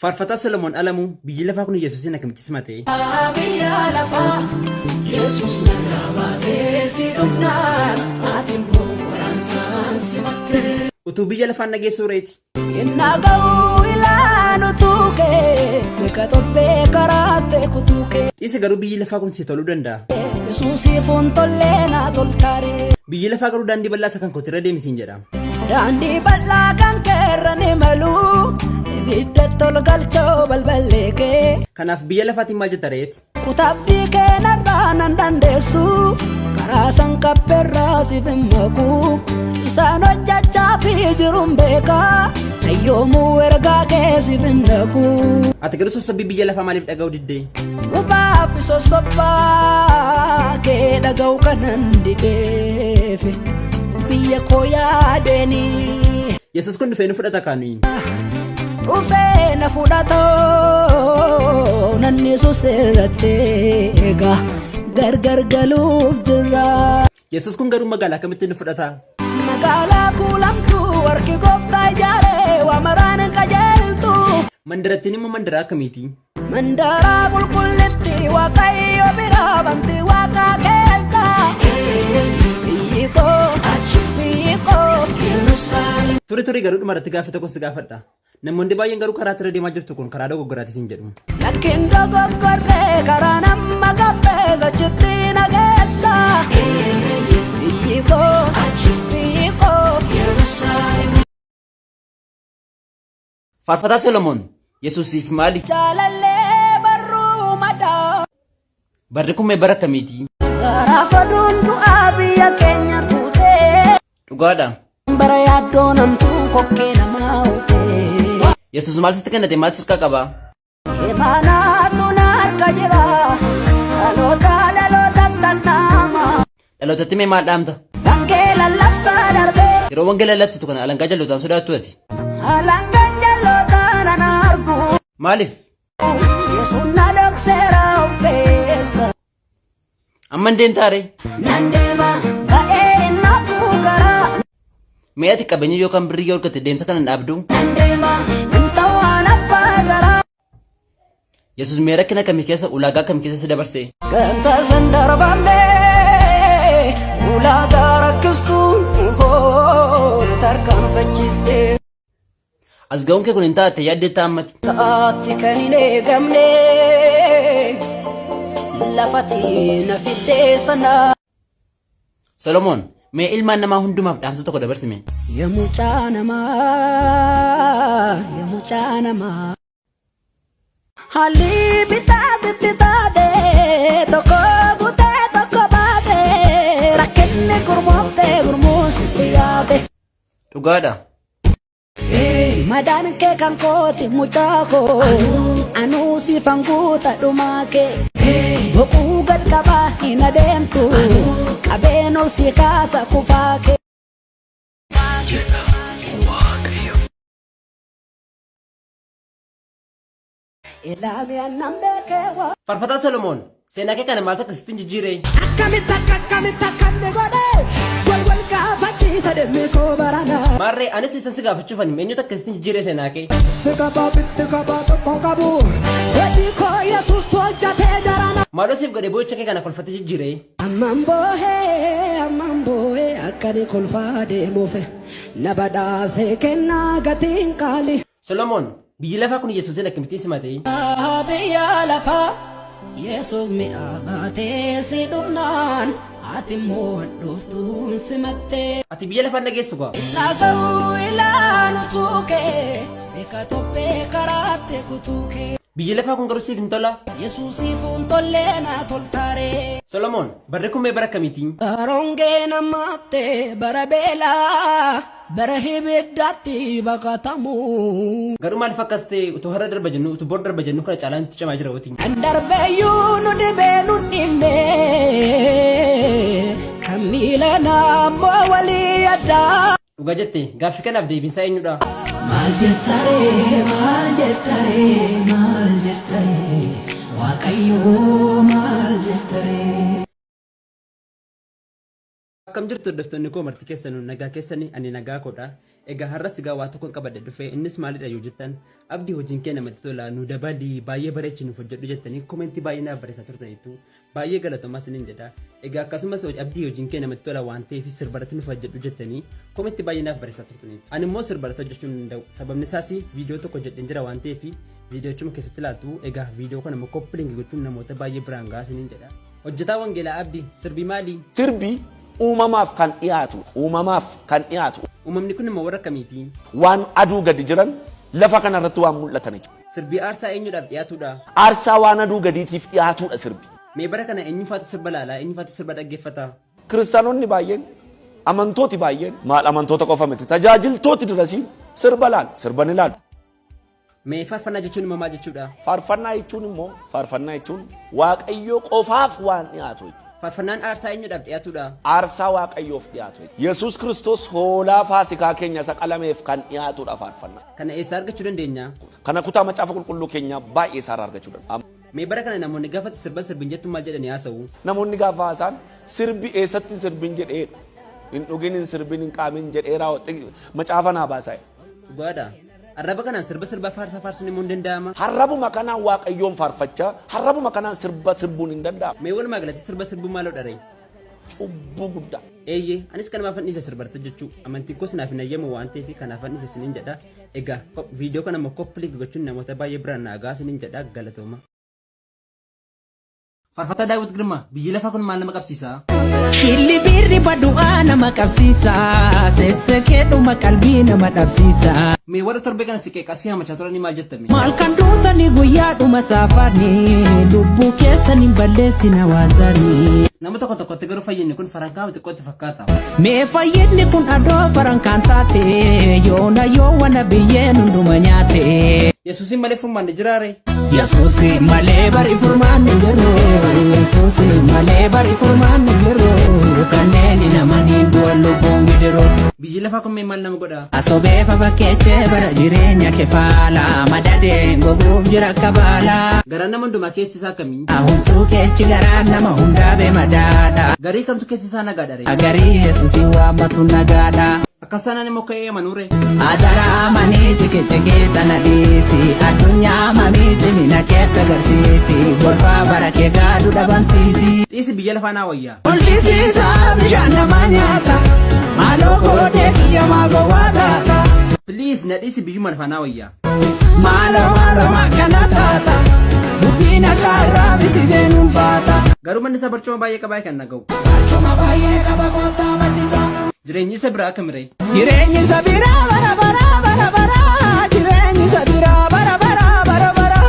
Faarfataa Solomoon Alamuu biyyi lafaa kun Yesuusin akkamitti simate? Biyya lafaa Yesuus nagaa baatee si dhufnaan ati immoo waraansaan simatte. Utuu biyya lafaan nageessuu reeti. Innaa ga'uu ilaanu tuuke beeka tobbee karaate kutuuke. Dhiisi garuu biyyi lafaa kun si toluu danda'a. Yesuusiifuun tollee naa toltaare. Biyyi lafaa garuu daandii bal'aa isa kan kootirra deemisiin jedha. Daandii bal'aa kan keerra ni maluu ibidda tolgalchoo balballeekee. Kanaaf biyya lafaatiin maal jetta reeti? Kutabbii keenarraa nan dandeessu karaa sankappeerraa siif hin makuu isaan hojjechaa fi jiruun beekaa hayyoomuu ergaa kee siif hin dhaqu. Ati garuu sossobbii biyya lafaa maaliif dhaga'uu diddee? Lubaa fi sossobbaa kee dhaga'uu kanan dideefi biyya koo yaadeeni. Yesuus kun dhufee nu fudhata kaanuyin. Dhufee na fudhatoo nan Yesuus irratti eega gargar galuuf jira. Yesuus kun garuu magaalaa akkamitti nu fudhata? Magaalaa kuulamtuu harki gooftaa ijaaree waa maraan hin qajeeltu. Mandarattiin immoo mandaraa akkamiiti? Mandaraa qulqullitti waaqayyo biraa banti waaqaa keessa. Biyyi koo biyyi koo Yerusaalem. Turi garuu dhumarratti gaafa tokko si gaafadha. Namoonni baay'een garuu karaa irra deemaa jirtu kun karaa dogoggoraati siin jedhu. Lakkiin dogoggorree karaa nama qabbeessa achitti nageessa. Biyyi koo Yerusaalem. Faarfataa Solomoon Yesuusiif maali? Jaalallee barruu madaa. Barri kun mee bara akkamiiti? Bara faduun du'aa biyya keenya tuutee. Dhugaadha. Bara yaaddoo namtuu kokkee namaa uutee. Yesuus maal sitti kennate maal sirkaa qaba? Imaanaatu na harka jira dhaloota tannaama. Dhalootatti mee maal dhaamta? Wangeela labsaa darbee. Yeroo wangeela labsitu kana alangaa jallootaan sodaattu ati? Alangaan jallootaan ana argu. Maaliif? Yesuun na dhokseera of keessa. Amman deemtaare? Nan deema ba'ee na buukaraa. Mee ati qabeenya yookaan birrii yoo argatte deemsa kana hin dhaabdu? Nan deema intawaan abbaa garaa. Yesuus mee rakkina kamii keessa ulaagaa kamii keessa si dabarse? Ganta san darbamnee ulaagaa rakkistuun na tarkaanfachiiste. As ga'uun kee kun hin taate yaaddeetta ammati? Sa'aatti kan hin eegamne lafatti na fiddee sana. Solomoon mee ilmaan namaa hundumaaf dhaamsa tokko dabarsime? Yaa mucaa namaa haalli bitaatti taatee tokko butee tokko baatee rakkinni gurmooftee gurmuusitti yaate. Dhugaadha. Madaan kee kan kooti mucaa koo anuu si fanguuta dhumaa kee boquu gad qabaa hin adeemtu qabeen ol si kaasa kufaa kee. Faarfataa Solomoon seenaa kee kana maal akkasitti jijjiire? Akkamitti akkanni godhee wal gaafachiisa deemee koo barana. Maarree anis isan si gaafachuufan eenyutu akkasitti jijjiire seenaa kee? Bitti qabaa tokko qabu wadii koo Yesuus hojjatee jarana. Maaloo siif godhe boo'icha kee kana kolfate jijjiire? Amman boohee akkani kolfaa deemuufe na badhaasee kennaa gatiin qaali. Solomoon biyyi lafaa kun Yesuusin akkamittiin simate? Biyya lafaa Yesuus mi'a baatee si dhufnaan ati immoo dhuftuun simattee. Ati biyya lafaan nageessu gaa? Dhaga'uu ilaanu tuukee beeka tophee karaate kutuukee. Biyyi lafaa kun garuu siif hin tola? Yesuusiifuun tollee naa toltaare. Solomoon barri kun mee bara akkamiiti? Bara hongee namaattee bara beelaa bara hibiddaatti baqatamu. Garuu maaliif akkas ta'e utuu har'a darba jennu utuu booda darba jennu kana caalaan itti cimaa jira watiin? Kan darbeeyyuu nu dhibee nu dhibne kan miila naammoo walii addaa. Dhugaa jette gaaffii kanaaf deebiinsaa eenyudha? Maal jettaree waaqayyoo maal jettaree. Akkam jirtu hordoftoonni koo marti keessan nagaa keessanii ani nagaa koodha. Egaa har'as egaa waa tokko qabadde dhufe innis maalidha yoo jettan abdii hojiin kee namatti tola nu dabali baay'ee bareechinu hojjedhu jettanii komentii baay'ee naaf barreessaa turtaniitu baay'ee galatoomaa isiniin jedha. Egaa akkasumas abdii hojiin kee namatti tola waan ta'eef sirbarratti nu hojjedhu jettanii komentii baay'ee naaf barreessaa turtaniitu. Ani immoo sirbarratti hojjechuu hin danda'u sababni isaas viidiyoo tokko hojjedheen jira waan ta'eef viidiyoo chuma keessatti ilaaltu egaa viidiyoo kana immoo koppiliingi gochuun namoota baay'ee biraan gahaa isiniin jedha. Hojjetaa Wangeelaa Abdii sirbii maali? Sirbii uumamaaf kan dhiyaatu Uumamni kun immoo warra kamiiti? waan aduu gadi jiran lafa kanarratti waan mul'atan jechuudha. Sirbii aarsaa eenyudhaaf dhiyaatudha? Aarsaa waan aduu gadiitiif dhiyaatudha sirbi. Mee bara kana eenyufaatu sirba laala? Eenyufaatu sirba dhaggeeffata? Kiristaanonni baay'een, amantooti baay'een, maal amantoota qofa miti tajaajiltooti dirasii sirba laala, sirba ni laala. Mee faarfannaa jechuun immoo maal jechuudha? Faarfannaa jechuun Waaqayyoo qofaaf waan dhiyaatu. Faarfannaan aarsaa eenyudhaaf dhiyaatudha? Aarsaa Waaqayyoof dhiyaatu. Yesuus Kiristoos hoolaa faasikaa keenya isa qalameef kan dhiyaatudha faarfannaa. Kana eessaa argachuu dandeenya? Kana kutaa macaafa qulqulluu keenya baay'ee isaa argachuu dandeenya. Mee bara kana namoonni gaafa sirbin jettu maal jedhanii haasa'u? Namoonni gaafa haasa'an sirbi eessatti sirbin jedhee hin dhugin hin sirbin hin qaamin jedhee raawwatte macaafa naa baasaa. Dhugaadha. Arraba kanaan sirba faarsuun immoo hin danda'ama. Harrabuma kanaan Waaqayyoon faarfachaa harrabuma kanaan sirba sirbuun hin danda'amu. Mee walumaa galatti sirba sirbuu maaloo dharee? Cubbuu guddaa. Eeyyee anis kanumaaf dhiisa sirbarta jechuu amantiin koo sinaaf hin ayyamu waan ta'eef kanaaf dhiisa isiniin jedha. Egaa viidiyoo kana immoo koppiliingi gochuun namoota baay'ee biraan naa gahaa isiniin jedha galatooma. Faarfataa Daawit Girmaa biyyi lafaa kun maal nama qabsiisa? Shilli birri badu'aa nama qabsiisa sessekeedhuma qalbii nama dhabsiisa. Mee warra torbee kana siqee qasii hamachaa turanii maal jettame? Maal kan duutanii guyyaadhuma saafaanii lubbuu keessanii balleessina waasanii. Nama tokkotti garuu fayyinni kun farankaa xiqqootti fakkaata. Mee fayyinni kun adoo farankaan taate yoona yoo wana biyyeen hunduma nyaate. Yesuusin malee furmaan ni jiraare? Yesuusin malee bari furmaan ni jiru. Yesuusin malee bari furmaan ni jiru. Kanneen namanii du'a lubbuun gidiru. Biyyi lafaa kun mee maal nama godha? Asobee fafakeechee bara jireenya kefaala madadee goguuf jira kabaala. Garaan nama hundumaa keessi isaa kamii? Hunduu keechi garaan nama hundaa bee madaadha. Garii kamtu keessi isaa nagaadha? Garii Yesuusin waammatu nagaadha. Akkas taanaan immoo ka'ee amanuure. Adaraa manii cikicikii tana dhiisi addunyaa mamii cimina keetti agarsiisi golfaa bara kee gaadhu dhabamsiisi. Dhiisi biyya lafaa naa wayyaa. Ulfisiisa bishaan namaa nyaata maaloo koodee kiyya maagoo waataata. Please na dhiisi biyyuma lafaa naa wayyaa. Maaloo makkana taata dubbiin akka irraa biti beenuun faata. Garuu manni isaa barcuma baay'ee qabaa kan naga'u. Barcuma baay'ee qaba kottaa maddisaa. Jireenyi isa biraa akkamiree? Jireenyi isa biraa bara. Jireenyi isa biraa bara.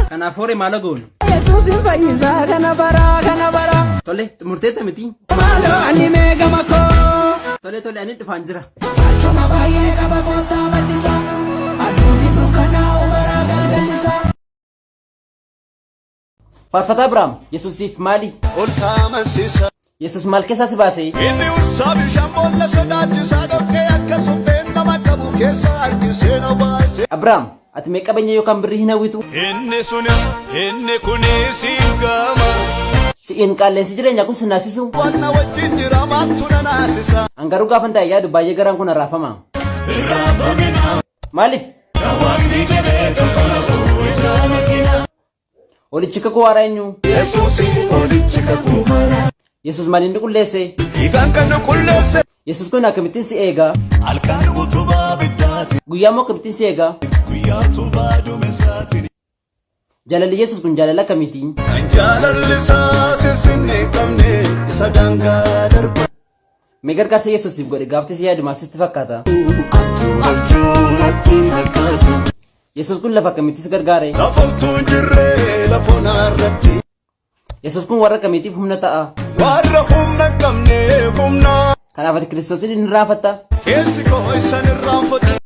Kanaaf horii maal goonu? Yesuusin fayyisaa kana bara. Tole murteetta miti. Maaloo ani meegama koo. Tole ani dhufaan jira. Barcuma baay'ee qaba kottaa maddisaa. Aduun dukkanaa bara galgalisaa. Faarfataa Biraam Yesuusiif maali? Yesuus maal keessaa si baase? Inni ursaa bishaan boolla sodaachisaa dhorkee akka supheen nama qabu keessa harkisee na baase. Abrahaam ati mee qabeenya yookaan birrii hin hawwitu? Inni kunis gama. Si'in qaaleensi jireenyaa kun si naasisu? Wanna wajjin jira maaltu na naasisa. Angaruu gaafan ta'e yaadu baay'ee garaan kun arraafama. Maaliif? Waaqni jedhee tokko lafuu ijaan argina. Olichi kakuu haaraa eenyu? Yesuusi olichi kakuu haaraa. Yesuus maaliin qulleesse? Dhiigaan kan qulleesse. Yesuus kun akkamittiin si eega? Halkan utubaa biddaati. Guyyaa moo akkamittiin si eega? Guyyaa utubaa duumessaati. Jaalalli Yesuus kun jaalala akkamiiti? Kan jaalalli isaa sissinni qabne isa daangaa darba. Mee gargaarsa Yesuusiif godhe gaafti si yaadu maal sitti fakkaata? Yesuus kun lafa akkamittis gargaare? Lafomtuun jirree lafoonarratti. Yesuus kun warra akkamiitiif humna ta'a? Warra humna qabneef humna. Kanaaf ati Kiristoosiin hin raafatta? Keessi koo isan irraanfatu.